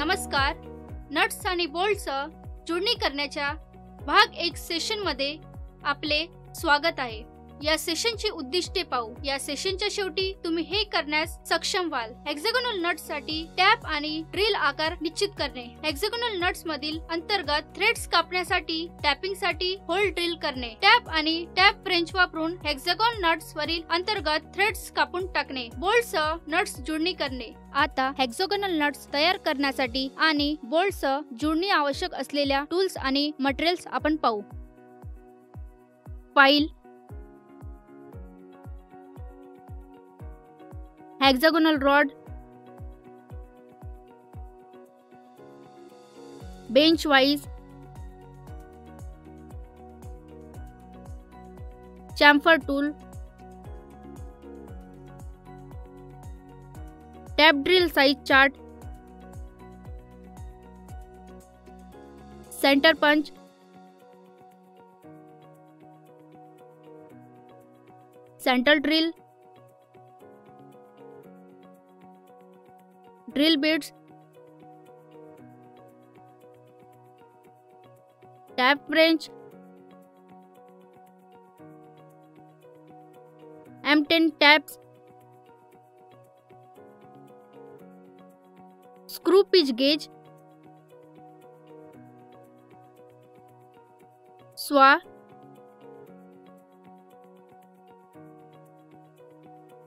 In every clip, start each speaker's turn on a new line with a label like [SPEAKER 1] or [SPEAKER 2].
[SPEAKER 1] नमस्कार. नट्स आणि बोल्टसह जुळणी करण्याच्या भाग 1 सेशनमध्ये आपले स्वागत आहे. या सेशनची उद्दिष्टे पाहू. या सेशनच्या शेवटी तुम्ही हे करण्यास सक्षम व्हाल. हेक्सागोनल नट्स साठी टॅप आणि ड्रिल आकार निश्चित करणे. हेक्सागोनल नट्स मधील अंतर्गत थ्रेड्स कापण्यासाठी टॅपिंग साठी होल ड्रिल करणे. टॅप आणि टॅप फ्रेंच वापरून हेक्सागोनल नट्स वरील अंतर्गत थ्रेड्स कापून टाकणे. बोल्टसह नट्स जुळणी करणे. आता हेक्सागोनल नट्स तयार करण्यासाठी आणि बोल्टसह जुळणी आवश्यक असलेल्या टूल्स आणि मटेरियल्स आपण पाहू. File, hexagonal rod, bench vice, chamfer tool, tap drill size chart, centre punch, centre drill, drill bits, tap wrench, M10 taps, screw pitch gauge, saw,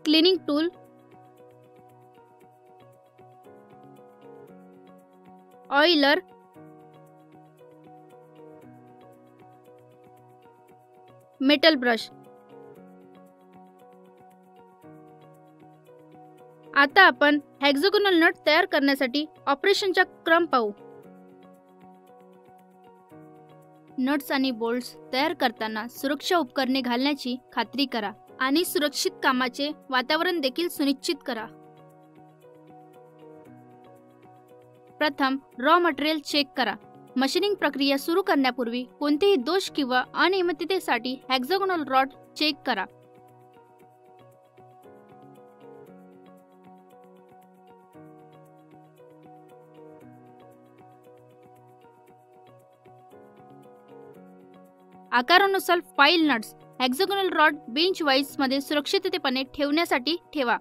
[SPEAKER 1] cleaning tool, oiler, metal brush. आता आपण hexagonal nut तयार करण्यासाठी ऑपरेशनचा क्रम पाहू. Nuts आणि bolts तयार करताना सुरक्षा उपकरणे घालण्याची खात्री करा आणि सुरक्षित कामाचे वातावरण देखील सुनिश्चित करा. प्रथम रॉ मटेरियल चेक करा. मशीनिंग प्रक्रिया सुरू करण्यापूर्वी कोणतेही दोष किंवा अनियमिततेसाठी हेक्सागोनल रॉड चेक करा. आकारानुसार file nuts hexagonal rod bench wise मध्ये सुरक्षितपणे ठेवण्यासाठी ठेवा.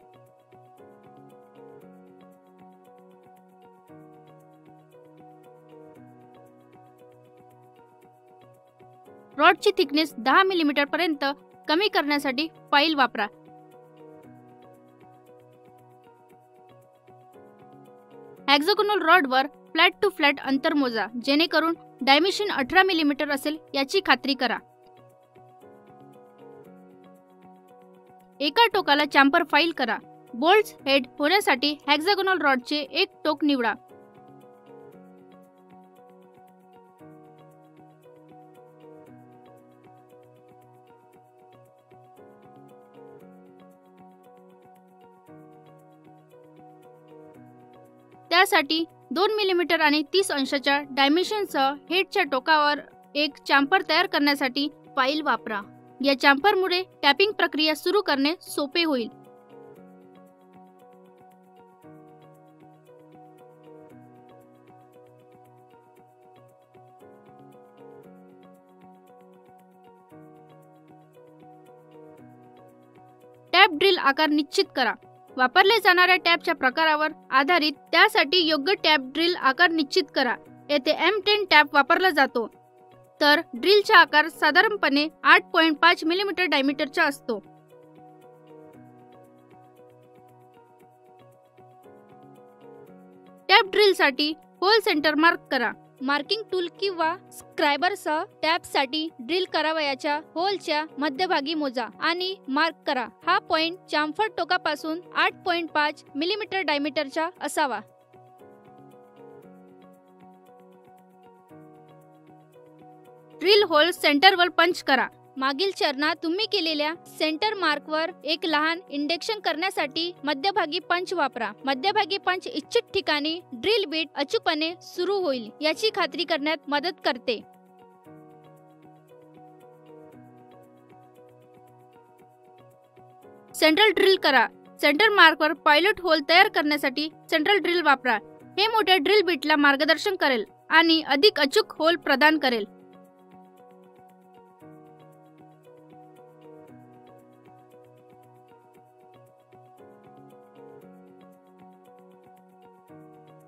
[SPEAKER 1] रॉडची थिकनेस 10 मिमी पर्यंत कमी करण्यासाठी फाईल वापरा. हेक्सागोनल रॉडवर फ्लॅट टू फ्लॅट अंतर मोजा, जेणेकरून डायमेन्शन 18 मिमी असेल याची खात्री करा. एका टोकाला चॅम्पर फाईल करा. बोल्ट्स हेड होण्यासाठी हेक्सागोनल रॉडचे एक टोक निवडा. त्यासाठी 2 मिमी आणि 30 अंशाच्या डायमेन्शनसह हेडच्या टोकावर एक चॅम्पर तयार करण्यासाठी फाईल वापरा. या चॅम्परमुळे टॅपिंग प्रक्रिया सुरू करणे सोपे होईल. टॅप ड्रिल आकार निश्चित करा. वापरले जाणाऱ्या टॅपच्या प्रकारावर आधारित त्यासाठी योग्य टॅप ड्रिल आकार निश्चित करा. येथे M10 टॅप वापरला जातो, तर ड्रिलचा आकार साधारणपणे 8.5 मिमी डायमीटरचा असतो. टॅप ड्रिलसाठी होल सेंटर मार्क करा. मार्किंग टूल किंवा स्क्रायबरसह टॅपसाठी ड्रिल करावयाच्या होलच्या मध्यभागी मोजा आणि मार्क करा. हा पॉइंट चॅम्फर टोकापासून 8.5 मिमी डायमीटरचा असावा. ड्रिल होल सेंटरवर पंच करा. मागील चरणात तुम्ही केलेल्या सेंटर मार्कवर एक लहान इंडेक्शन करण्यासाठी मध्यभागी पंच वापरा. मध्यभागी पंच इच्छित ठिकाणी ड्रिल बीट अचूकपणे सुरू होईल याची खात्री करण्यात मदत करते. सेंट्रल ड्रिल करा. सेंटर मार्कवर पायलट होल तयार करण्यासाठी सेंट्रल ड्रिल वापरा. हे मोठ्या ड्रिल बिटला मार्गदर्शन करेल आणि अधिक अचूक होल प्रदान करेल.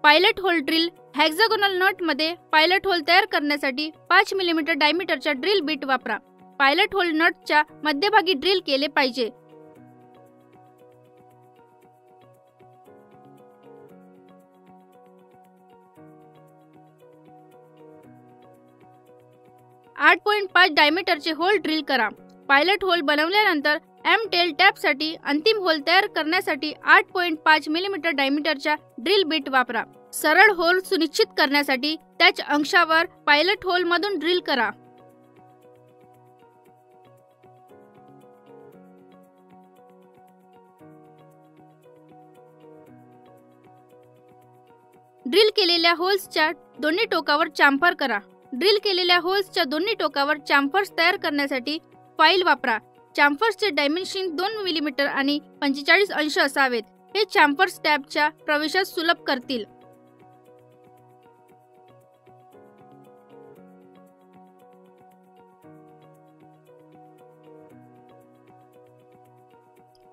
[SPEAKER 1] Pilot hole drill. Hexagonal nut मध्ये पायलट होल तयार करण्यासाठी 5 मिमी डायमीटरच्या ड्रिल बिट वापरा. पायलट होल नटच्या मध्यभागी ड्रिल केले पाहिजे. आठ 8.5 डायमीटरचे होल ड्रिल करा. पायलट होल बनवल्यानंतर M10 टॅपसाठी अंतिम होल तयार करण्यासाठी 8.5 मिमी डायमीटरच्या ड्रिल बिट वापरा. सरळ होल सुनिश्चित करण्यासाठी त्याच अंशावर पायलट होल मधून ड्रिल करा. ड्रिल केलेल्या होल्सच्या दोन्ही टोकावर चॅम्फर करा. ड्रिल केलेल्या होल्सच्या दोन्ही टोकावर चॅम्फर्स तयार करण्यासाठी फाईल वापरा. चॅम्फर्सचे डायमेन्शन 2 मिमी आणि 45 अंश असावेत. हे चॅम्फर्स टॅबच्या प्रवेशास सुलभ करतील.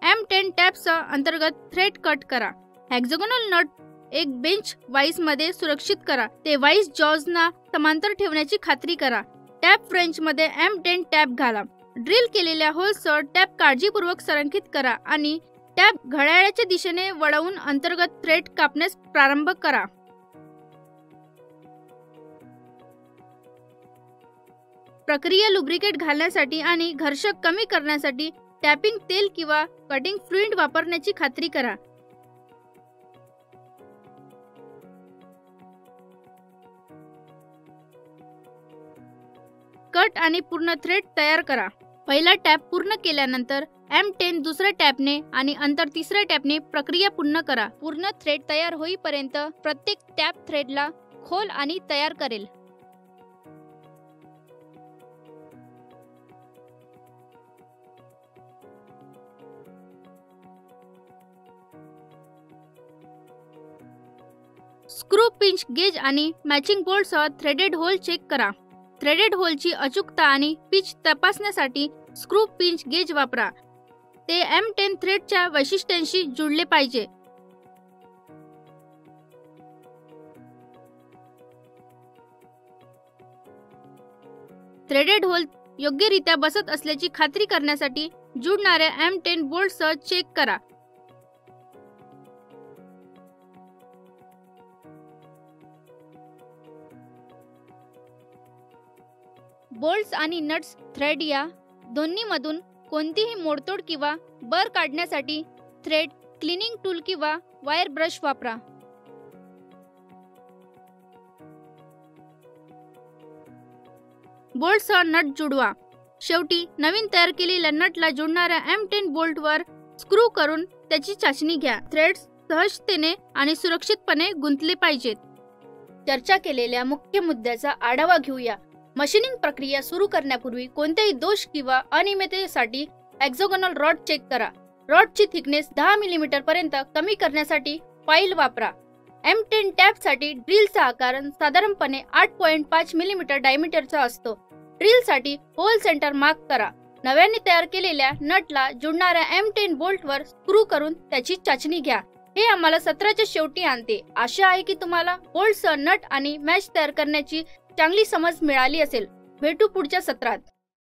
[SPEAKER 1] M10 टॅबसह अंतर्गत थ्रेड कट करा. हेक्सागोनल नट एक बेंच वाईस मध्ये सुरक्षित करा. ते वाईस जॉजना समांतर ठेवण्याची खात्री करा. टॅब फ्रेंच मध्ये M10 टॅब घाला. ड्रिल केलेल्या होल्ससह टॅब काळजीपूर्वक संरेखित करा आणि टॅब घड्याळाच्या दिशेने वळवून अंतर्गत थ्रेड कापण्यास प्रारंभ करा. प्रक्रिया लुब्रिकेट घालण्यासाठी आणि घर्षक कमी करण्यासाठी टॅपिंग तेल किंवा कटिंग फ्लुइड वापरण्याची खात्री करा. कट आणि पूर्ण थ्रेड तयार करा. पहिला टॅप पूर्ण केल्यानंतर M10 दुसऱ्या टॅपने आणि अंतर तिसऱ्या टॅपने प्रक्रिया पूर्ण करा. पूर्ण थ्रेड तयार होईपर्यंत प्रत्येक टॅप थ्रेडला खोल आणि तयार करेल. स्क्रू पिंच गेज आणि मॅचिंग बोल्टसह थ्रेडेड होल चेक करा. थ्रेडेड होलची अचूकता आणि पिच तपासण्यासाठी स्क्रू पिंच गेज वापरा. ते M10 थ्रेडच्या वैशिष्ट्यांशी जुळले पाहिजे. थ्रेडेड होल योग्यरित्या बसत असल्याची खात्री करण्यासाठी जुळणाऱ्या M10 बोल्टसह चेक करा. बोल्ट्स आणि नट्स थ्रेड या दोन्हीमधून कोणतीही मोडतोड किंवा बर काढण्यासाठी थ्रेड क्लिनिंग टूल किंवा वायर ब्रश वापरा. बोल्टसह नट जुळवा. शेवटी नवीन तयार केलेल्या नटला जोडणाऱ्या M10 बोल्टवर स्क्रू करून त्याची चाचणी घ्या. थ्रेड्स सहजतेने आणि सुरक्षितपणे गुंतले पाहिजेत. चर्चा केलेल्या मुख्य मुद्द्याचा आढावा घेऊया. मशीनिंग प्रक्रिया सुरू करण्यापूर्वी कोणत्याही दोष किंवा अनियमिततेसाठी हेक्सागोनल रॉड चेक करा. रॉडची थिकनेस 10 मिमी पर्यंत कमी करण्यासाठी फाईल वापरा. M10 टॅपसाठी ड्रिलचा आकार साधारणपणे 8.5 मिमी डायमीटरचा असतो. ड्रिलसाठी होल सेंटर मार्क करा. नव्याने तयार केलेल्या नटला जोडणाऱ्या M10 बोल्टवर स्क्रू करून त्याची चाचणी घ्या. हे आम्हाला सत्राच्या शेवटी आणते. आशा आहे की तुम्हाला बोल्टसह नट आणि मॅच तयार करण्याची चांगली समज मिळाली असेल. भेटू पुढच्या सत्रात.